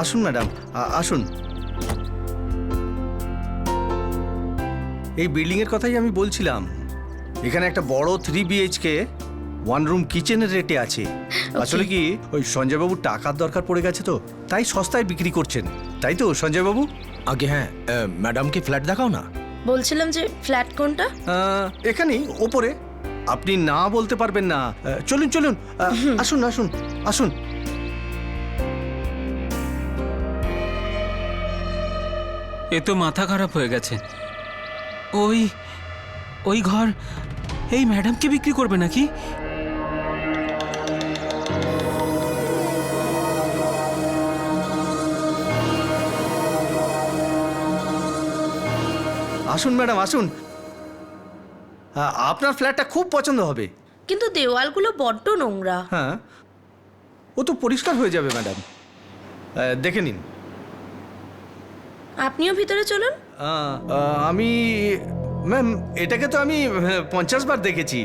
আসুন ম্যাডাম, আসুন। এই বিল্ডিং এর কথাই আমি বলছিলাম। এখানে একটা বড় 3 BHK 1 রুম কিচেনের রেটে আছে। আসলে কি ওই সঞ্জয়বাবুর টাকার দরকার পড়ে গেছে, তো তাই সস্তায় বিক্রি করছেন, তাই তো সঞ্জয়বাবু? আগে হ্যাঁ, ম্যাডামকে ফ্ল্যাট দেখাও না। বলছিলাম যে ফ্ল্যাট কোনটা? এখানেই ওপরে। আপনি না বলতে পারবেন না। চলুন চলুন, আসুন আসুন আসুন। এ তো মাথা খারাপ হয়ে গেছে। ওই ওই ঘর এই ম্যাডামকে বিক্রি করবে নাকি? আসুন ম্যাডাম আসুন, আপনার ফ্ল্যাটটা খুব পছন্দ হবে। কিন্তু দেওয়ালগুলো বড্ড নোংরা। হ্যাঁ, ও তো পরিষ্কার হয়ে যাবে ম্যাডাম, দেখে নিন। আপনিও ভিতরে চলুন। আমি ম্যাম, এটাকে তো আমি 50 বার দেখেছি।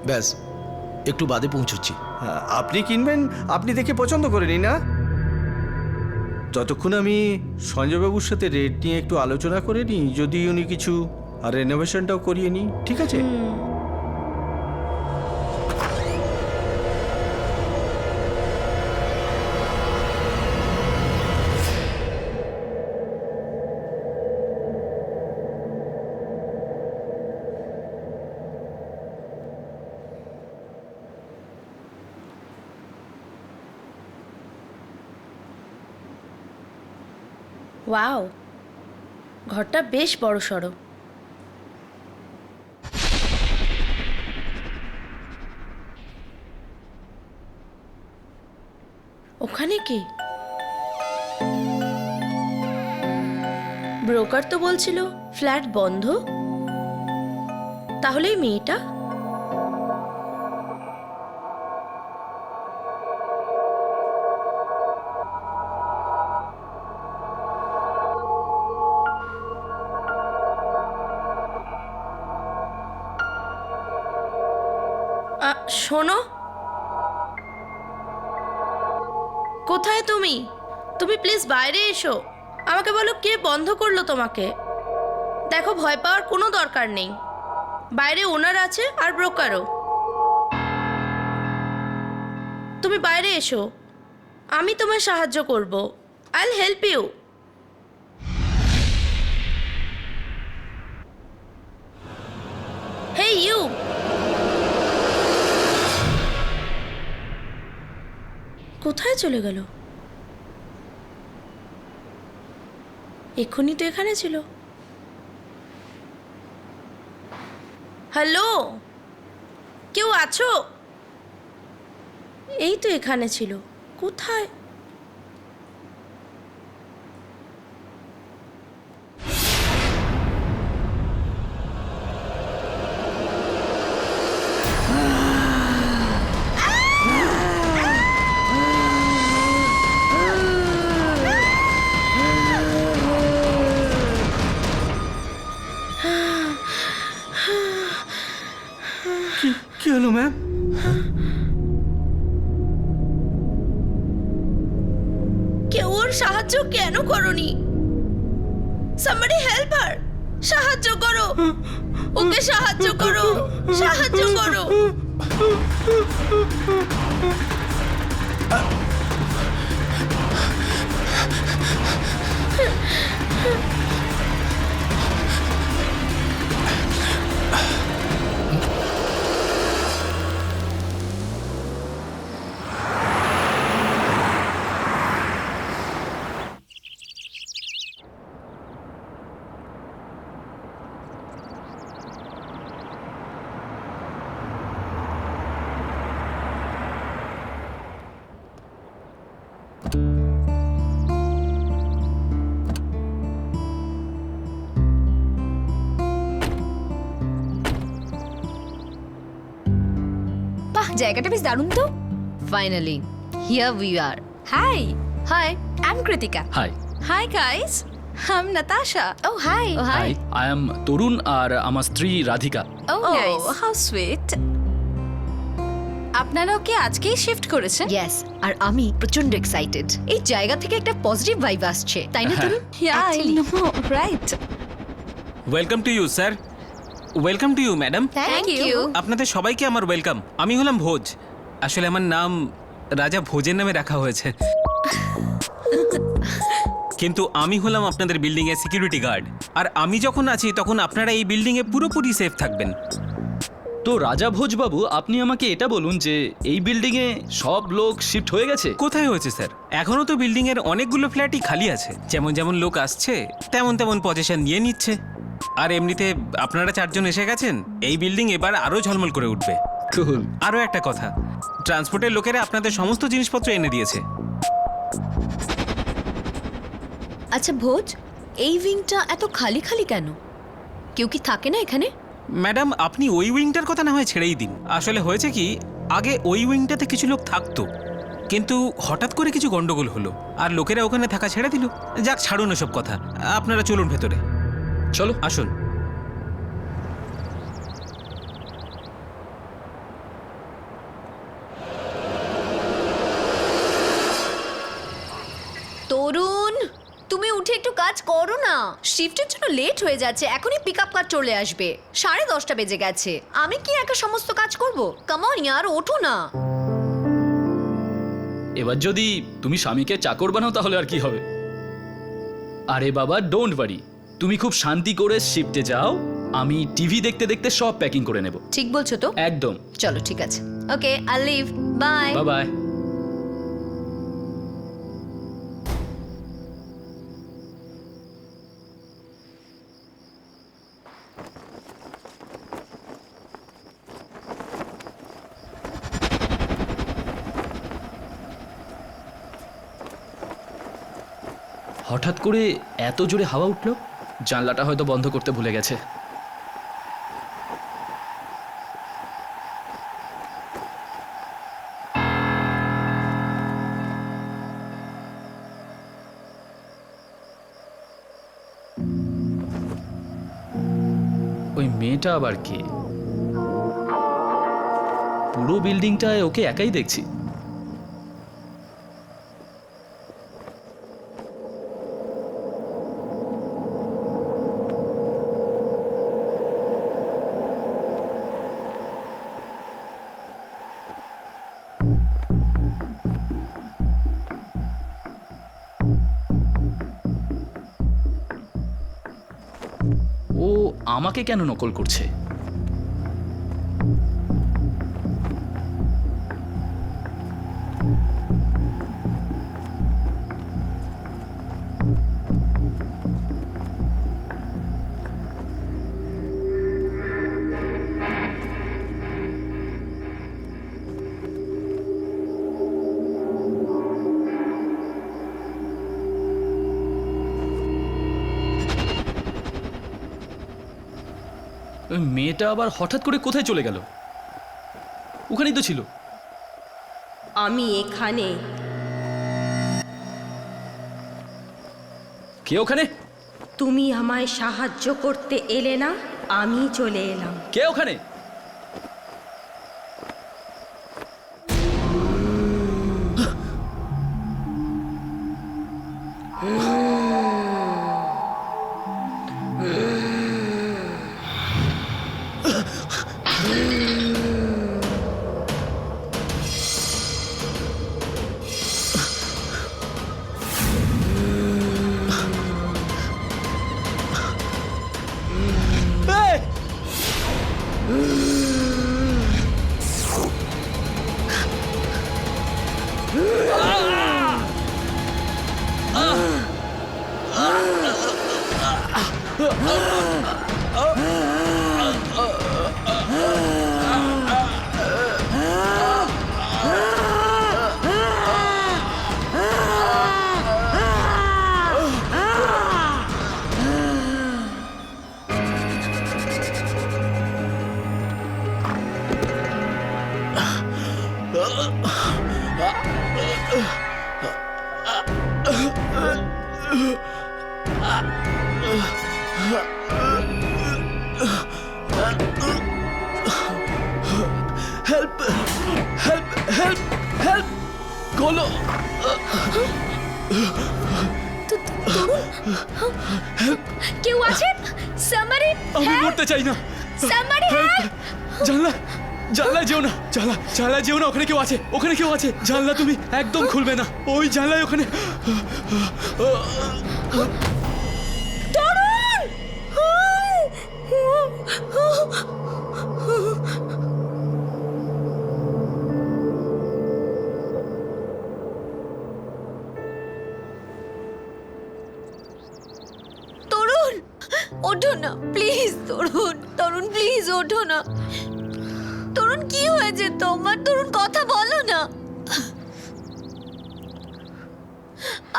ব্যাস, একটু বাদে পৌঁছচ্ছি। আপনি কিনবেন, আপনি দেখে পছন্দ করে নিন না। ততক্ষণ আমি সঞ্জয়বাবুর সাথে রেট নিয়ে একটু আলোচনা করে নিই, যদি উনি কিছু আর রেনোভেশনটাও করিয়ে নিই, ঠিক আছে? ওয়াও, ঘরটা বেশ বড় সড়ো। ওখানে কি? ব্রোকার তো বলছিল ফ্ল্যাট বন্ধ। তাহলে এই মেয়েটা? শোনো, কোথায় তুমি? তুমি প্লিজ বাইরে এসো। আমাকে বলো কে বন্ধ করলো তোমাকে। দেখো, ভয় পাওয়ার কোনো দরকার নেই। বাইরে ওনার আছে আর ব্রোকারও। তুমি বাইরে এসো, আমি তোমায় সাহায্য করব। I will help you. Hey you, কোথায় চলে গেল? এক্ষুনি তো এখানে ছিল। হ্যালো, কেউ আছো? এই তো এখানে ছিল, কোথায়? কি হলো ম্যাম? কেউ ওর সাহায্য কেন করনি? somebody help her! সাহায্য করো, ওকে সাহায্য করো, সাহায্য করো। বাহ, জায়গাটা বেশ দারুণ তো। Finally here we are. Hi hi, I am Kritika. Hi hi guys, I am Natasha. Oh hi. Oh hi, I am Tarun আর আমার স্ত্রী Radhika. Oh nice, how sweet. আপনারা ওকে আজকেই শিফট করেছেন? ইয়েস, আর আমি প্রচন্ড এক্সাইটেড। এই জায়গা থেকে একটা পজিটিভ ভাইব আসছে, তাই না Tarun? Yeah, I Actually, know, right. Welcome to you sir, welcome to you madam. thank you. আপনাদের সবাইকে আমার ওয়েলকাম। আমি হলাম ভোজ, আসলে আমার নাম রাজা ভোজের নামে রাখা হয়েছে, কিন্তু আমি হলাম আপনাদের বিল্ডিং এর সিকিউরিটি গার্ড। আর আমি যখন আছি তখন আপনারা এই বিল্ডিং এ পুরোপুরি সেফ থাকবেন। তো রাজা ভোজবাবু, আপনি আমাকে এটা বলুন যে এই বিল্ডিংয়ে সব লোক শিফট হয়ে গেছে? কোথায় হয়েছে স্যার? এখনো তো বিল্ডিং এর অনেকগুলো ফ্ল্যাটই খালি আছে। যেমন যেমন লোক আসছে তেমন তেমন পজিশন নিয়ে নিচ্ছে। আর এমনিতে আপনারা 4 জন এসে গেছেন, এই বিল্ডিং এবার আরো ঝলমল করে উঠবে। কুল। আরও একটা কথা, ট্রান্সপোর্টের লোকেরা আপনাদের সমস্ত জিনিসপত্র এনে দিয়েছে। আচ্ছা ভোজ, এই উইংটা এত খালি খালি কেন? কেউ কি থাকে না এখানে? ম্যাডাম, আপনি ওই উইংটার কথা না হয় ছেড়েই দিন। আসলে হয়েছে কি, আগে ওই উইংটাতে কিছু লোক থাকতো, কিন্তু হঠাৎ করে কিছু গন্ডগোল হলো আর লোকেরা ওখানে থাকা ছেড়ে দিল। যাক, ছাড়ুন ওসব কথা, আপনারা চলুন ভেতরে, চলো। আসুন। তরুণ, তুমি উঠে একটু কাজ করো না। শিফটের জন্য লেট হয়ে যাচ্ছে, এখনই পিক আপ কার চলে আসবে। 10:30 বেজে গেছে, আমি কি একা সমস্ত কাজ করব? কাম অন ইয়ার, ওঠো না। এবার যদি তুমি স্বামীকে চাকর বানাও তাহলে আর কি হবে? আরে বাবা, ডোন্ট ওয়ারি, তুমি খুব শান্তি করে শিফটে যাও, আমি টিভি দেখতে দেখতে সব প্যাকিং করে নেব। ঠিক বলছো তো? একদম। চলো ঠিক আছে, okay, I leave, bye. Bye bye. হঠাৎ করে এত জোরে হাওয়া উঠল, জানলাটা হয়তো বন্ধ করতে ভুলে গেছে। ওই মেয়েটা আবার কে? পুরো বিল্ডিংটায় ওকে একাই দেখছি। ও আমাকে কেন নকল করছে? ওই মেয়েটা আবার হঠাৎ করে কোথায় চলে গেল? ওখানেই তো ছিল। আমি এখানে। কে ওখানে? তুমি আমায় সাহায্য করতে এলে না, আমি চলে এলাম। কে ওখানে? Help! Help! হেল্প হেল্প খোলো। কেউ আছেন? somebody আমি help! মরতে চাই না। somebody help! জানলায় যেও না, জানলায় যেও না, ওখানে কেউ আছে, ওখানে কেউ আছে। জানলা তুমি একদম খুলবে না, ওই জানলায় ওখানে। তরুণ, ওঠো না প্লিজ। তরুণ প্লিজ ওঠো না। তরুণ কি হয়েছে তোমার? তরুণ কথা বলো না।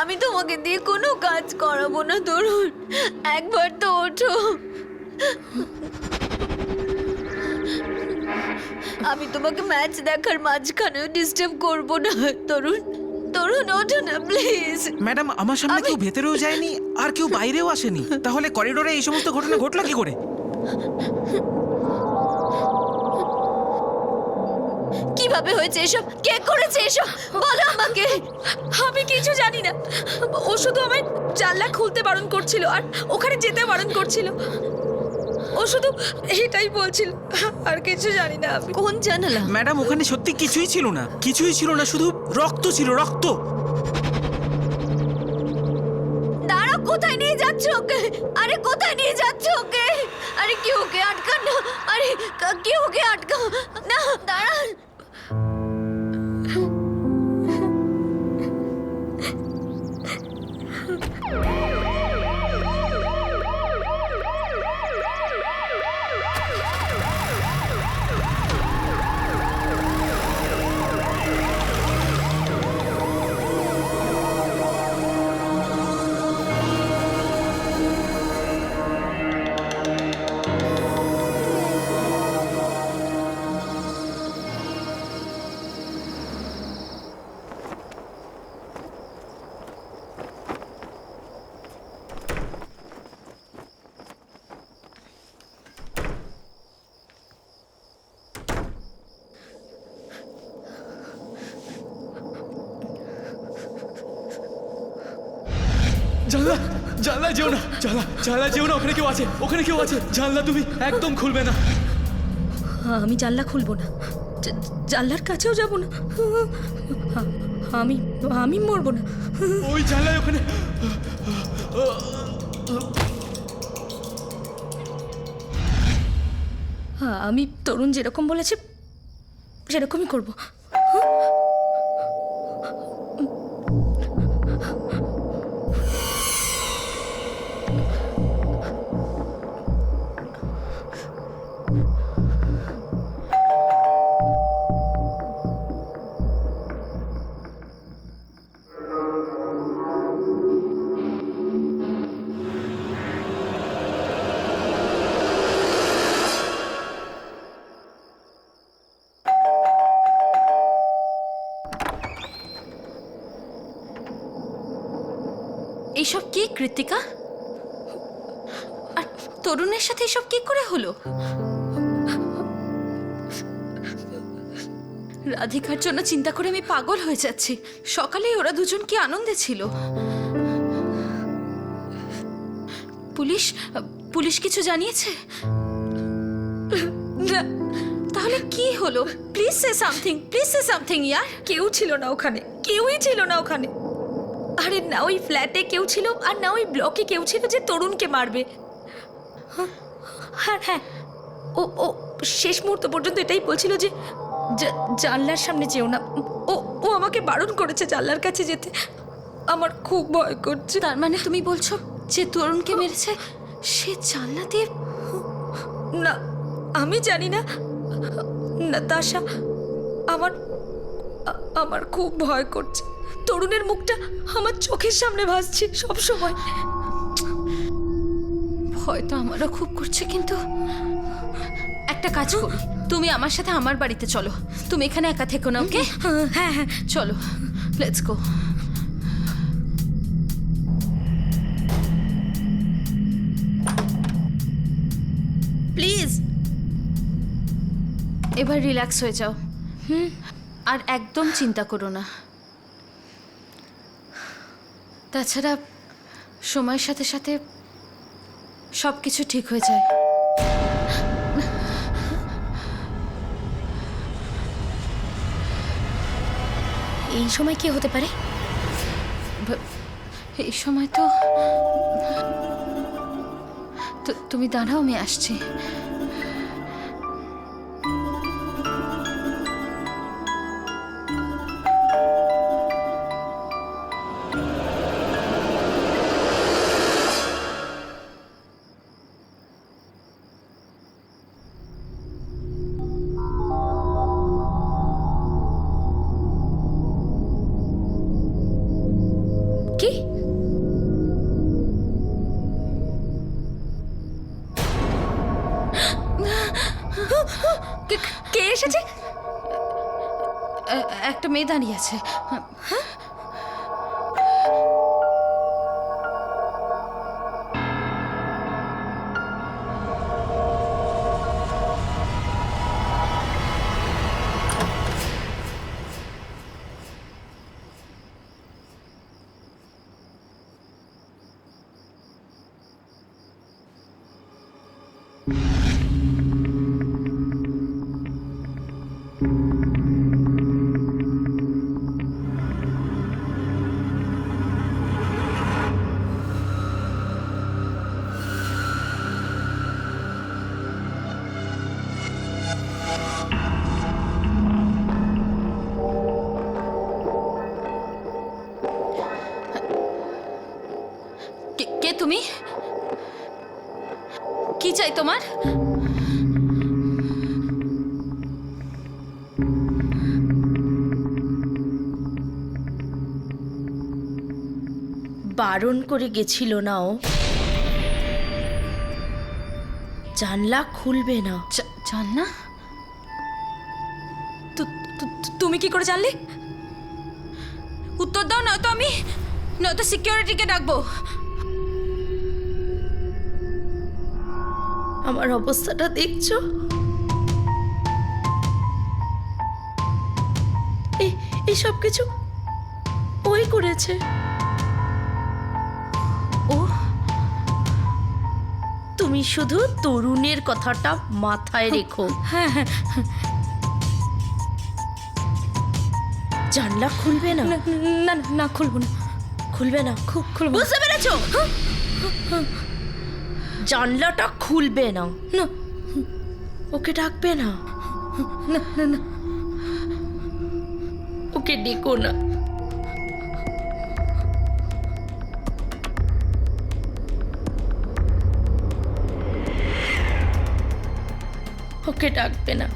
আমি তোমাকে দিয়ে কোনো কাজ করাবো না তরুণ, একবার তো ওঠো। আমি তোমাকে ম্যাচ দেখার মাঝখানেও ডিস্টার্ব করব না তরুণ। তরুণ ওঠো না প্লিজ। ম্যাডাম, আমার সামনে কেউ ভেতরেও যায়নি আর কেউ বাইরেও আসেনি, তাহলে করিডোরে এই সমস্ত ঘটনা ঘটলো কি করে? কিভাবে হয়েছে এসব? কে করেছে এসব? বলো আমাকে। আমি কিছু জানি না। ও শুধু আমায় জানলা খুলতে বারণ করছিল আর ওখানে যেতে বারণ করছিল। ও শুধু এটাই বলছিল, আর কিছু জানি না আমি। কোন জানালা? ম্যাডাম, ওখানে সত্যি কিছুই ছিল না, শুধু রক্ত ছিল, রক্ত। দাঁড়াও, কোথায় নিয়ে যাচ্ছ ওকে? আরে কোথায় নিয়ে যাচ্ছ ওকে? আরে কি ওকে আটকান না। আরে কি ওকে আটকাও না, দাঁড়ান। জানলায় যেও না, জানলায় যেও না, ওখানে কেউ আছে, ওখানে কেউ আছে। জানলা তুমি একদম খুলবে না। আমি জানলা খুলবো না, জানলার কাছেও যাব না। আমি মরবো না। ওই জানলায় ওখানে। আমি তরুণ যেরকম বলেছে সেরকমই করব। এইসব কি কৃতিকা? আর তরুণের সাথে এসব কি করে হলো? রাধিকার জন্য চিন্তা করে আমি পাগল হয়ে যাচ্ছি। সকালেই ওরা দুজন কি আনন্দে ছিল। পুলিশ কিছু জানিয়েছে? না, তাহলে কি হলো? প্লিজ সে সামথিং ইয়ার। কেউ ছিল না ওখানে, কেউই ছিল না ওখানে। আরে না ওই ফ্ল্যাটে কেউ ছিল আর না ওই ব্লকে কেউ ছিল যে তরুণকে মারবে। হ্যাঁ, ও শেষ মুহূর্ত পর্যন্ত এটাই বলছিল যে জানলার সামনে যেও না। ও আমাকে বারণ করেছে জানলার কাছে যেতে। আমার খুব ভয় করছে। তার মানে তুমি বলছো যে তরুণকে মেরেছে সে জানলা দিয়ে? না, আমি জানি না। নাতাশা, আমার খুব ভয় করছে। তরুণের মুখটা আমার চোখের সামনে ভাসছে সব সময়। ভয় তো আমারও খুব করছে, কিন্তু একটা কাজ করি, তুমি আমার সাথে আমার বাড়িতে চলো। তুমি এখানে একা থেকো না, ওকে? হ্যাঁ, চলো, লেটস গো। প্লিজ এবার রিল্যাক্স হয়ে যাও। আর একদম চিন্তা করো না। তাছাড়া সময়ের সাথে সাথে সব কিছু ঠিক হয়ে যায়। এই সময় কি হতে পারে? এই সময় তো তুমি দাঁড়াও, আমি আসছি। কি? কে এসেছে? একটা মেয়ে দাঁড়িয়ে আছে। কে তুমি? কি চাই তোমার? বারণ করে গেছিল না ও? জানলা খুলবে না। জানলা? তুমি কি করে জানলে? উত্তর দাও, নয়তো সিকিউরিটিকে ডাকবো। আমার অবস্থাটা দেখছো? এই সব কিছু ওই করেছে। ও, তুমি শুধু তরুণের কথাটা মাথায় রেখো। হ্যাঁ হ্যাঁ। জানলা খুলবে না। না না, খুলবো না। খুলবে না? খুলবো। বুঝতে পেরেছো? জানলাটা খুলবে না। না, ওকে ডাকবে না। না না না। ওকে ডেকো না। ওকে ডাকবে না।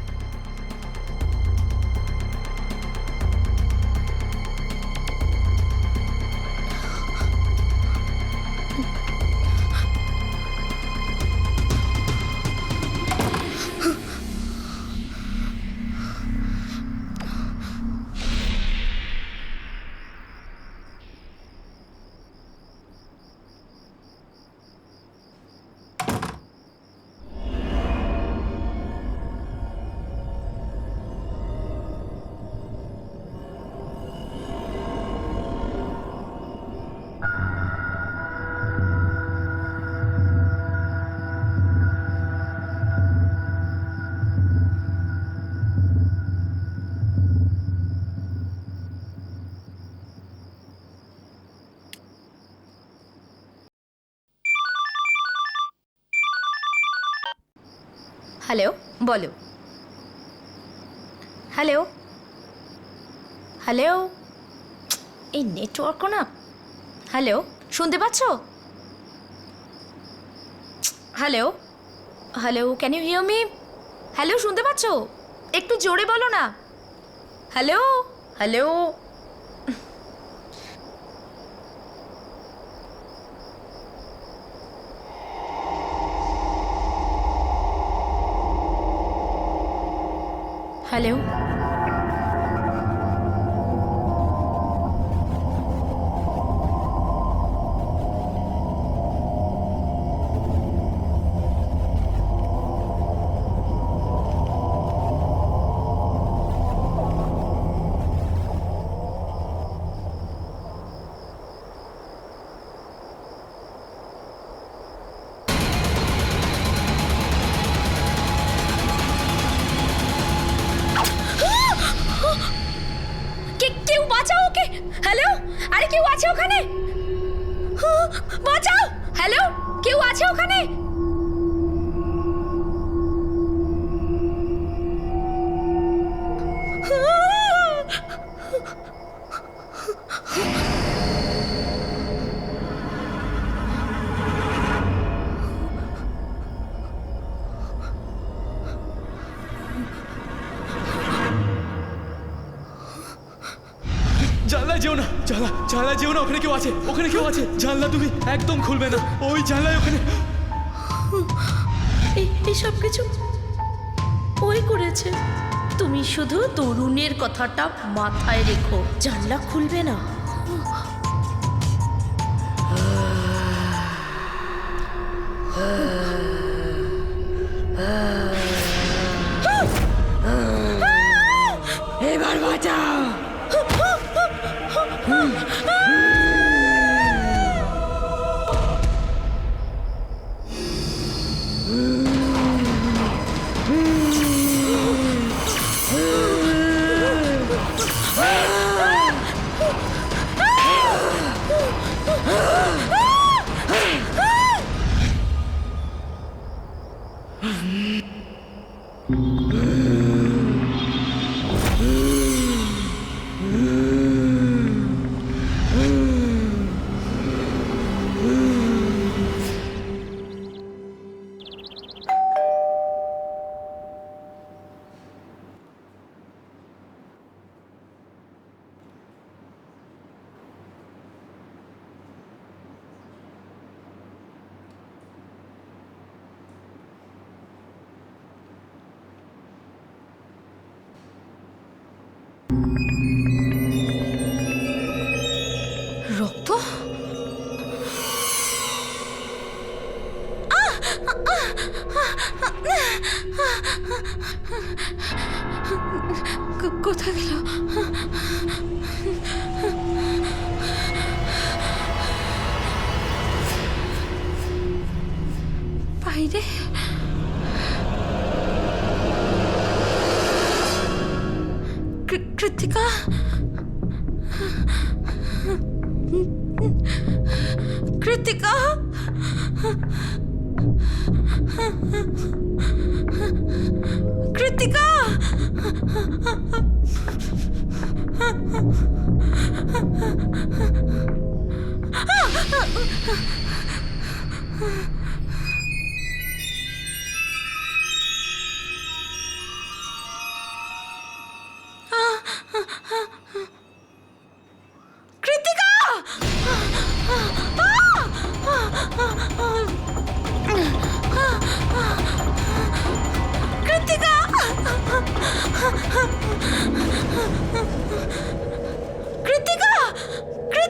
হ্যালো, বলো। হ্যালো হ্যালো, এই নেটওয়ার্কও না। হ্যালো, শুনতে পাচ্ছ? Hello hello, can you hear me? Hello, শুনতে পাচ্ছ? একটু জোরে বলো না। Hello hello. হ্যালো। বাঁচাও ওকে। হ্যালো, আরে কেউ আছে ওখানে? বাঁচাও, হ্যালো, কেউ আছে ওখানে? জানলা যেও না, জানলা যেও না, ওখানে কেউ আছে, ওখানে কেউ আছে। জানলা তুমি একদম খুলবে না, ওই জানলায় ওখানে। এই সব কিছু ওই করেছে। তুমি শুধু তরুণের কথাটা মাথায় রেখো, জানলা খুলবে না। এবার বাঁচাও। রক্ত? কোথায় গেল? বাইরে? কৃতিকা? কৃতিকা? কৃতিকা? কৃতিকা? কৃতিকা?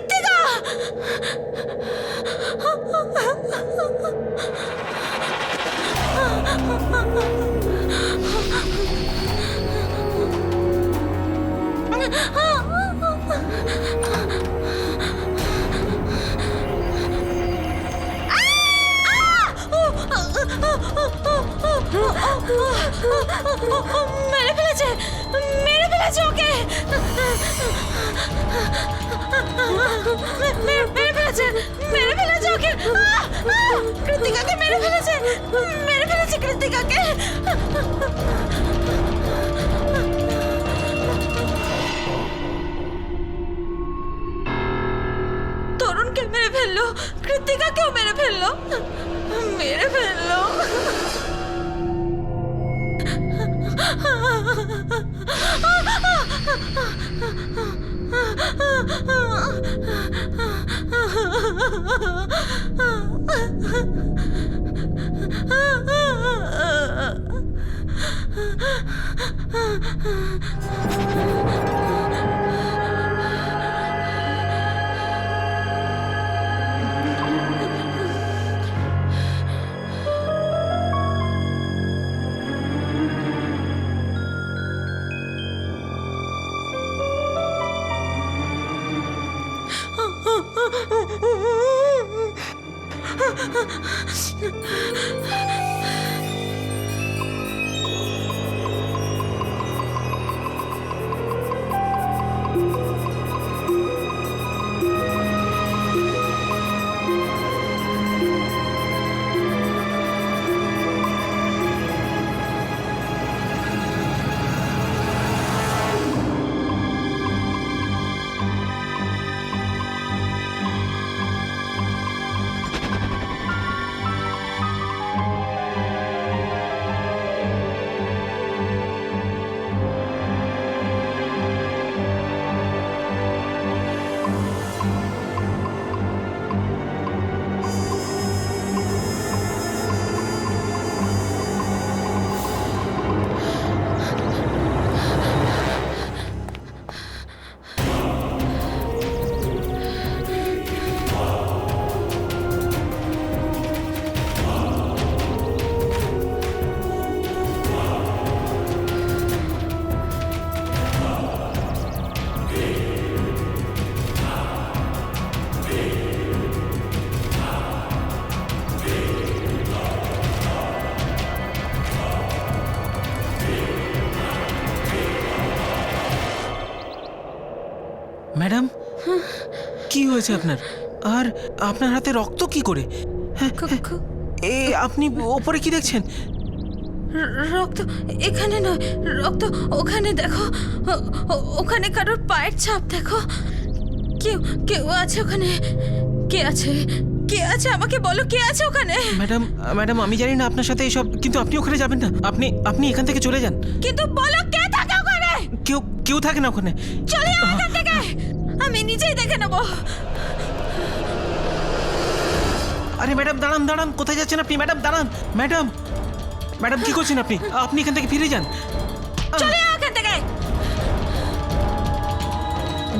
মেরে ফেলেছে, মেরে ফেলেছে ওকে, মেরে ফেলেছে, মেরে ফেলেছে ওকে, কৃতিকাকে মেরে ফেলেছে, মেরে ফেলেছে কৃতিকাকে। তরুণকে মেরে ফেললো, কৃতিকাকেও মেরে ফেললো, মেরে ফেললো। ম্যাডাম কি হয়েছে আপনার? আর আপনার হাতে রক্ত কি করে? হ্যাঁ, এ আপনি ওপরে কি দেখছেন? রক্ত এখানে নয়, রক্ত ওখানে দেখো, ওখানে কারোর পায়ের ছাপ দেখো। কেউ কেউ আছে ওখানে। কে আছে? কে আছে আমাকে বলো, কে আছে ওখানে? ম্যাডাম ম্যাডাম আমি জানি না আপনার সাথে এইসব, কিন্তু আপনি ওখানে যাবেন না। আপনি আপনি এখান থেকে চলে যান। কিন্তু বলো কে থাকে ওখানে? কেউ কেউ থাকে না ওখানে। চলে যাও এখান থেকে, আমি নিজেই দেখে নেবো। আরে ম্যাডাম দাঁড়ান দাঁড়ান, কোথায় যাচ্ছেন আপনি? ম্যাডাম দাঁড়ান। ম্যাডাম ম্যাডাম কি করছেন আপনি? আপনি এখান থেকে ফিরে যান। চলে যাও এখান থেকে।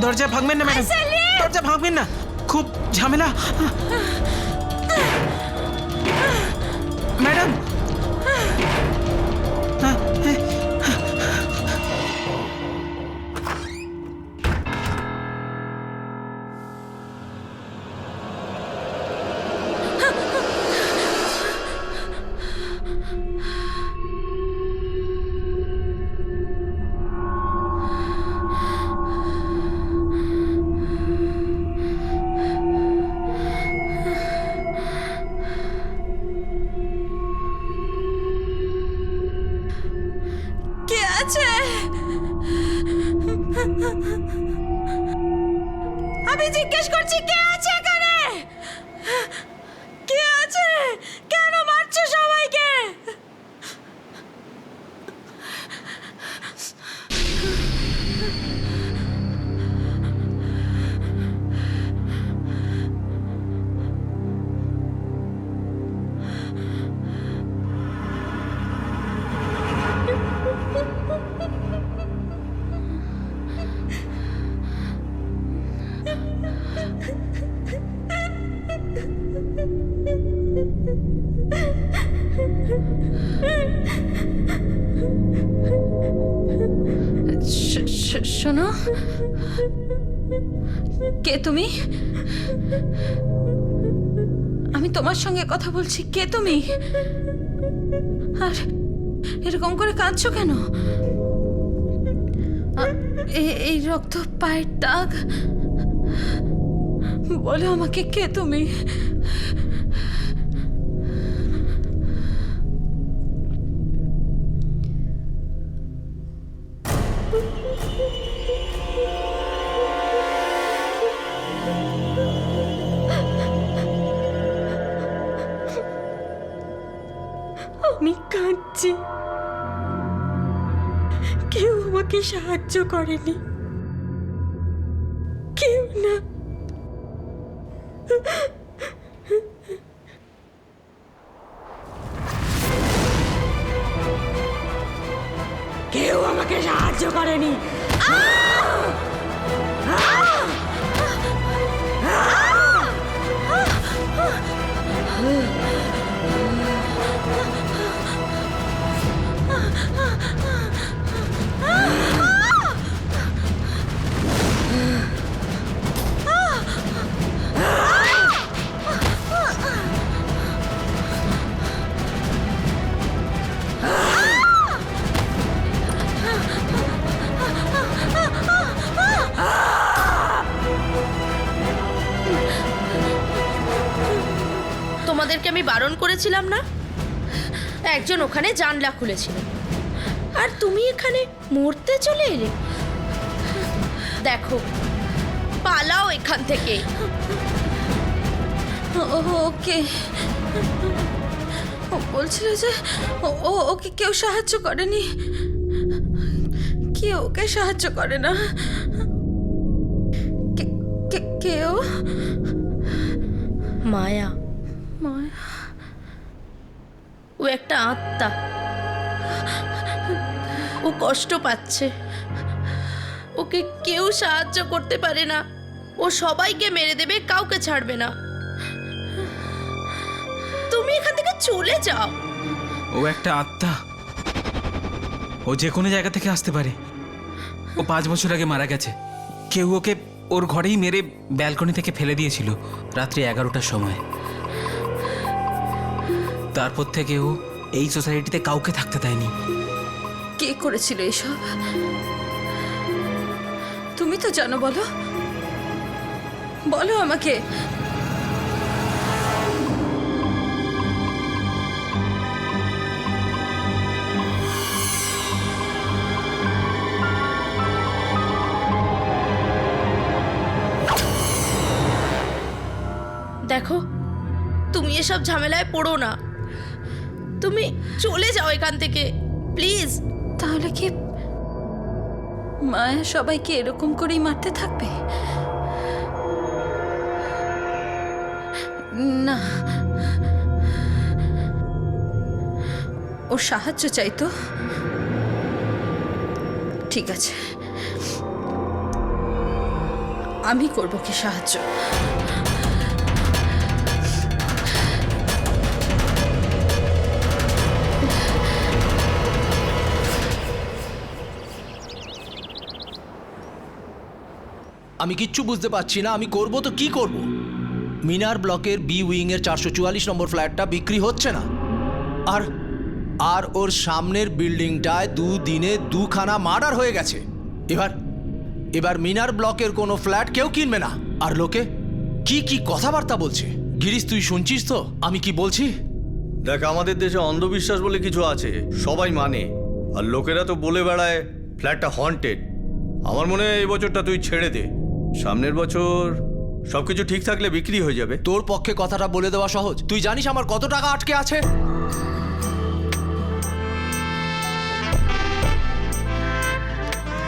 দরজা ভাঙবেন না ম্যাডাম, দরজা ভাঙবেন না, খুব ঝামেলা। ম্যাডাম কে আছে? আমি জিজ্ঞেস করছি কে আছে এখানে? কে আছে? কেন মারছো সবাইকে? শোনো, কে তুমি? আমি তোমার সঙ্গে কথা বলছি। কে তুমি? আর এরকম করে কাঁদছো কেন? এই রক্ত, পায়ের দাগ, বলো আমাকে কে তুমি? আমি কাঁদছি, কেউ আমাকে সাহায্য করেনি, কেউ না। কেউ আমাকে সাহায্য করেনি। তোমাদেরকে আমি বারণ করেছিলাম না? একজন ওখানে জানলা খুলেছিল, আর তুমি এখানে মরতে চলে এলে। দেখো, পালাও এখান থেকে। ওকে, ও বলছিল যে ওকে কেউ সাহায্য করেনি। কেউ ওকে সাহায্য করে না। কেউ? মায়া, মায়া? ও একটা আত্মা, ও কষ্ট পাচ্ছে, ওকে কেউ সাহায্য করতে পারে না। ও সবাইকে মেরে দেবে, কাউকে ছাড়বে না। তুমি এখান থেকে চলে যাও। ও একটা আত্মা, ও যে কোনো জায়গা থেকে আসতে পারে। ও 5 বছর আগে মারা গেছে। কেউ ওকে ওর ঘরেই মেরে ব্যালকনি থেকে ফেলে দিয়েছিল রাত্রি 11টার সময়। তারপর থেকে ও এই সোসাইটিতে কাউকে থাকতে দেয়নি। কে করেছিল এসব? তুমি তো জানো, বলো। বলো আমাকে। দেখো, তুমি এসব ঝামেলায় পড়ো না, তুমি চলে যাও এখান থেকে প্লিজ। তাহলে কি মায়া সবাইকে এরকম করেই মারতে থাকবে? না, ওর সাহায্য চাই তো। ঠিক আছে, আমি করব কি সাহায্য। আমি কিচ্ছু বুঝতে পারছি না, আমি করব তো কি করব? মিনার ব্লকের বি উইং এর 444 নম্বর ফ্ল্যাটটা বিক্রি হচ্ছে না, আর আর ওর সামনের বিল্ডিংটায় 2 দিনে 2খানা মার্ডার হয়ে গেছে। এবার মিনার ব্লকের কোনো ফ্ল্যাট কেউ কিনবে না। আর লোকে কি কি কথাবার্তা বলছে। গিরিশ, তুই শুনছিস তো আমি কি বলছি? দেখ, আমাদের দেশে অন্ধবিশ্বাস বলে কিছু আছে, সবাই মানে, আর লোকেরা তো বলে বেড়ায় ফ্ল্যাটটা হন্টেড। আমার মনে হয় এই বছরটা তুই ছেড়ে দে, সামনের বছর সবকিছু ঠিক থাকলে বিক্রি হয়ে যাবে। তোর পক্ষে কথাটা বলে দেওয়া সহজ। তুই জানিস আমার কত টাকা আটকে আছে?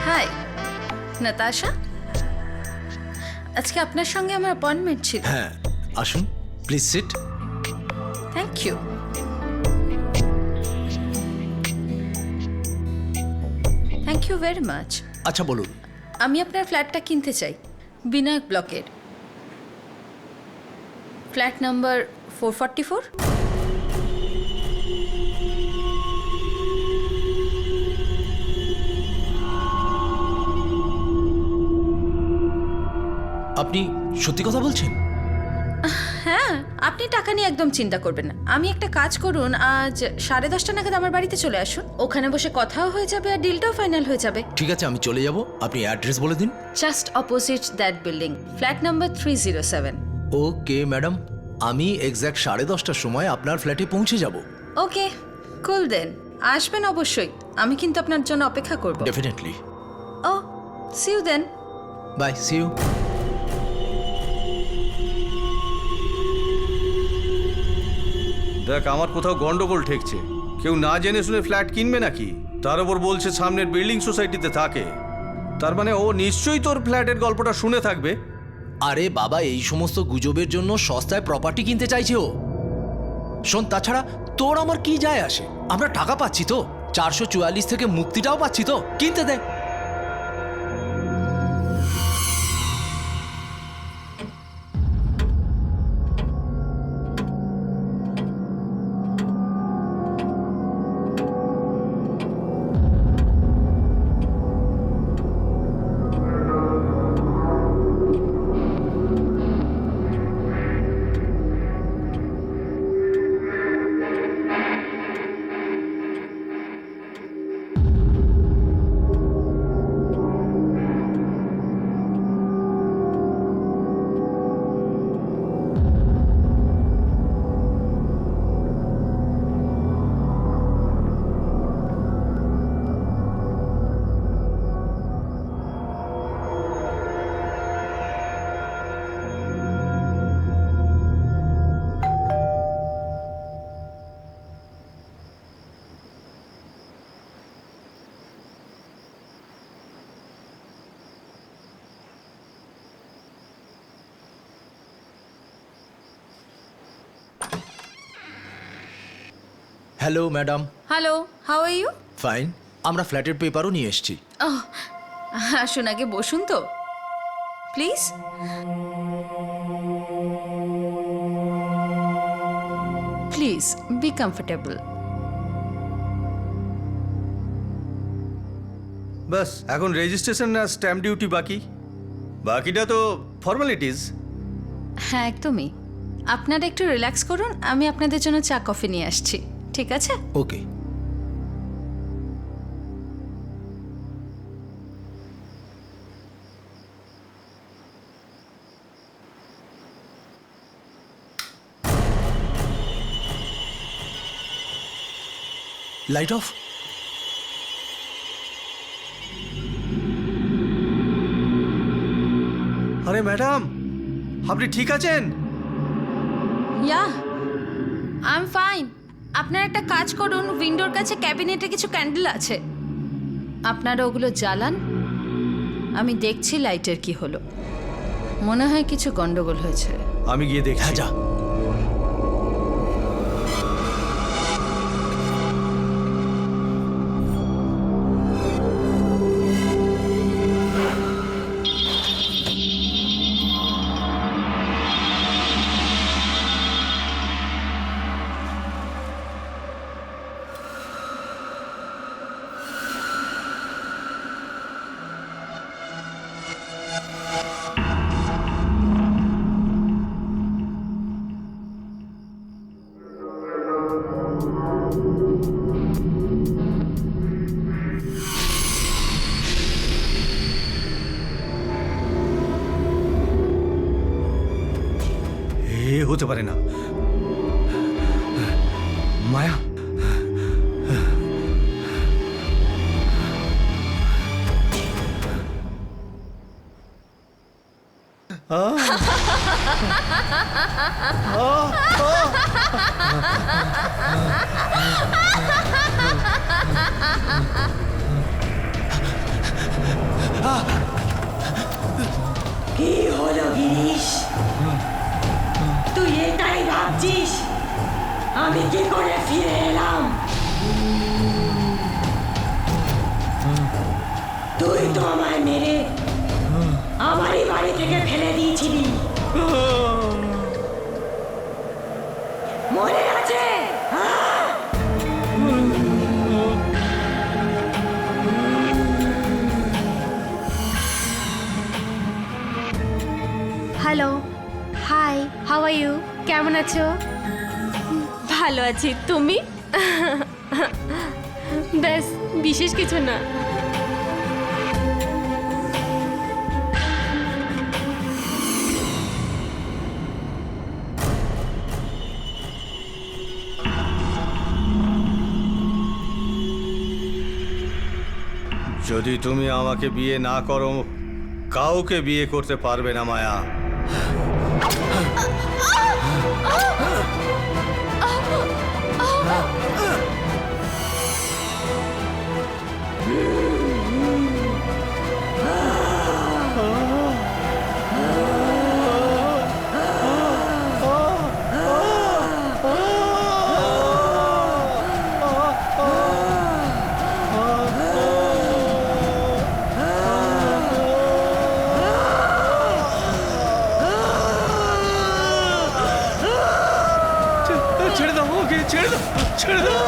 হাই নাতাশা, আজকে আপনার সঙ্গে আমার অ্যাপয়েন্টমেন্ট ছিল। হ্যাঁ, আসুন, please sit. Thank you. Thank you very much. আচ্ছা বলুন। আমি আপনার ফ্ল্যাটটা কিনতে চাই, বিনায়ক ব্লকের ফ্ল্যাট নাম্বার 444। আপনি সত্যি কথা বলছেন? হ্যাঁ, আপনি টাকা নিয়ে একদম চিন্তা করবেন না। আমি একটা কাজ করুন, আজ 10:30 নাগাদ আমার বাড়িতে চলে আসুন, ওখানে বসে কথাও হয়ে যাবে আর ডিলটাও ফাইনাল হয়ে যাবে। ঠিক আছে, আমি চলে যাব। আপনি অ্যাড্রেস বলে দিন। Just opposite that building, flat number 307। Okay madam, আমি এক্স্যাক্ট 10:30টার সময় আপনার ফ্ল্যাটে পৌঁছে যাব। ওকে, কুল দেন, আসবেন অবশ্যই। আমি কিন্তু আপনার জন্য অপেক্ষা করব। ডেফিনেটলি। ও, see you then. Bye, see you. দেখ, আমার কোথাও গন্ডগোল ঠেকছে। কেউ না জেনে শুনে ফ্ল্যাট কিনবে নাকি? তার উপর বলছে সামনের বিল্ডিং সোসাইটিতে থাকে, তার মানে ও নিশ্চয়ই তোর ফ্ল্যাটের গল্পটা শুনে থাকবে। আরে বাবা, এই সমস্ত গুজবের জন্য সস্তায় প্রপার্টি কিনতে চাইছে ও। শোন, তাছাড়া তোর আমার কি যায় আসে? আমরা টাকা পাচ্ছি তো, 444 থেকে মুক্তিটাও পাচ্ছি তো, কিনতে দে। Hello madam. Hello, how are you? Fine. আমরা ফ্ল্যাটের পেপারও নিয়ে এসেছি। ওহ, আসুন, আগে বসুন তো প্লিজ। Please be comfortable. ব্যাস, এখন রেজিস্ট্রেশন আর স্ট্যাম্প ডিউটি বাকি, বাকিটা তো ফর্মালিটিস। হ্যাঁ, একদমই। আপনারা একটু রিল্যাক্স করুন, আমি আপনাদের জন্য চা কফি নিয়ে আসছি, ঠিক আছে? ওকে। Light off. আরে ম্যাডাম, আপনি ঠিক আছেন? Yeah I am fine. আপনার একটা কাজ করুন, উইন্ডোর কাছে ক্যাবিনেটে কিছু ক্যান্ডেল আছে, আপনারা ওগুলো জ্বালান। আমি দেখছি লাইটের কি হলো। মনে হয় কিছু গন্ডগোল হয়েছে। আমি গিয়ে দেখছি। হ্যাঁ, যা। এ হতে পারে না। মায়া, কি হলো গিরিশ? তুই এটাই ভাবছিস আমি কি করে ফিরে এলাম? তুই তো আমায় মেরে আমারই বাড়ি থেকে ফেলে দিয়েছিলি, মনে আছে? Hello, hi, how are you? কেমন আছো? ভালো আছি, তুমি? ব্যাস, বিশেষ কিছু না। যদি তুমি আমাকে বিয়ে না করো, কাউকে বিয়ে করতে পারবে না মায়া। ছেড়ে দাও ওকে, ছেড়ে দাও, ছেড়ে দাও।